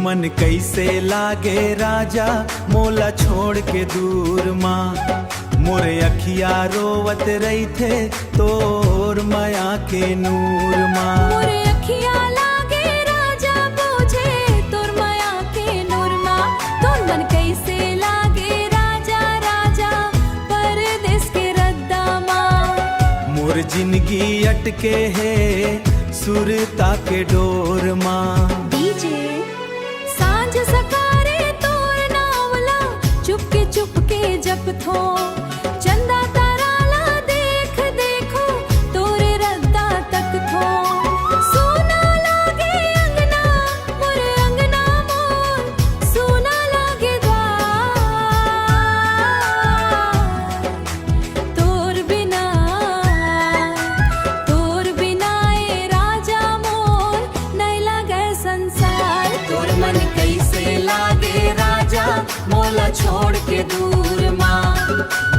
मन कैसे लागे राजा मोला छोड़ के दूर माँ। मोरे अखिया रोवत रही थे तोर माया के नूर माँ। मोरे अखिया लागे राजा बोझे तोर माया के नूर माँ। तोर मन कैसे लागे राजा राजा परदेस के रद्दा माँ। मोर जिंदगी अटके है सुरता के डोर माँ। डीजे सांझ सकारे तोर नावला चुपके जप थो। चंदा ताराला देख देखो तोरे रद्दा तक थो। सोना लागे अंगना मोर अंगना मोर सोना लागे द्वार। तोर बिना ए राजा मोर नहीं लागे संसार। तोर मन कैसे लागे राजा मोला छोड़ के दूर माँ।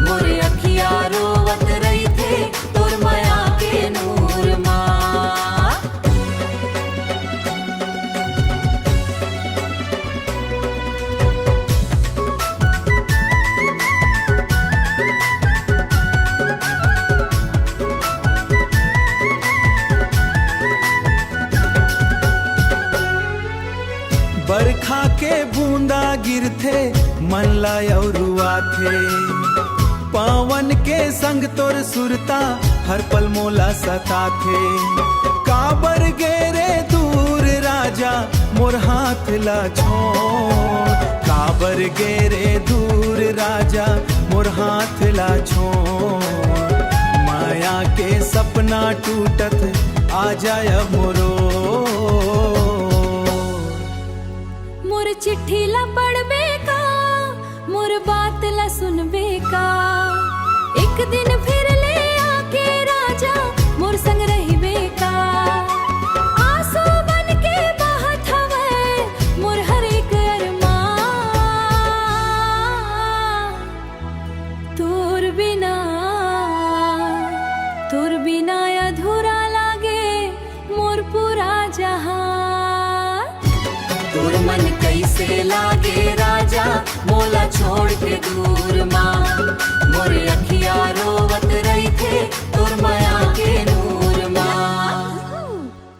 मोरे अखिया रोवत रही थे तोर माया के नूर माँ। बरखा के बूंदा गिरथे मन लायरुआ थे। पावन के संग तोर सुरता हर पल मोला सता थे। काबर गेरे दूर राजा मोर हाथ ला छोड़। काबर गेरे दूर राजा मोर हाथ ला छोड़। माया के सपना टूटत आ जाय मोरो। मोर चिट्ठी ला पढ़बे का मोर बात ला सुनबे का। एक दिन फिर ले आके राजा मोर संग रहिबे का। आंसू बन के बहत हवे मोर हर एक अरमान। तोर बिना अधूरा लागे मोर पूरा जहान। तोर मन कैसे लागे राजा मोला छोड़ के दूर माँ। मोरे अखिया रोवत रही थे तोर माया के नूर।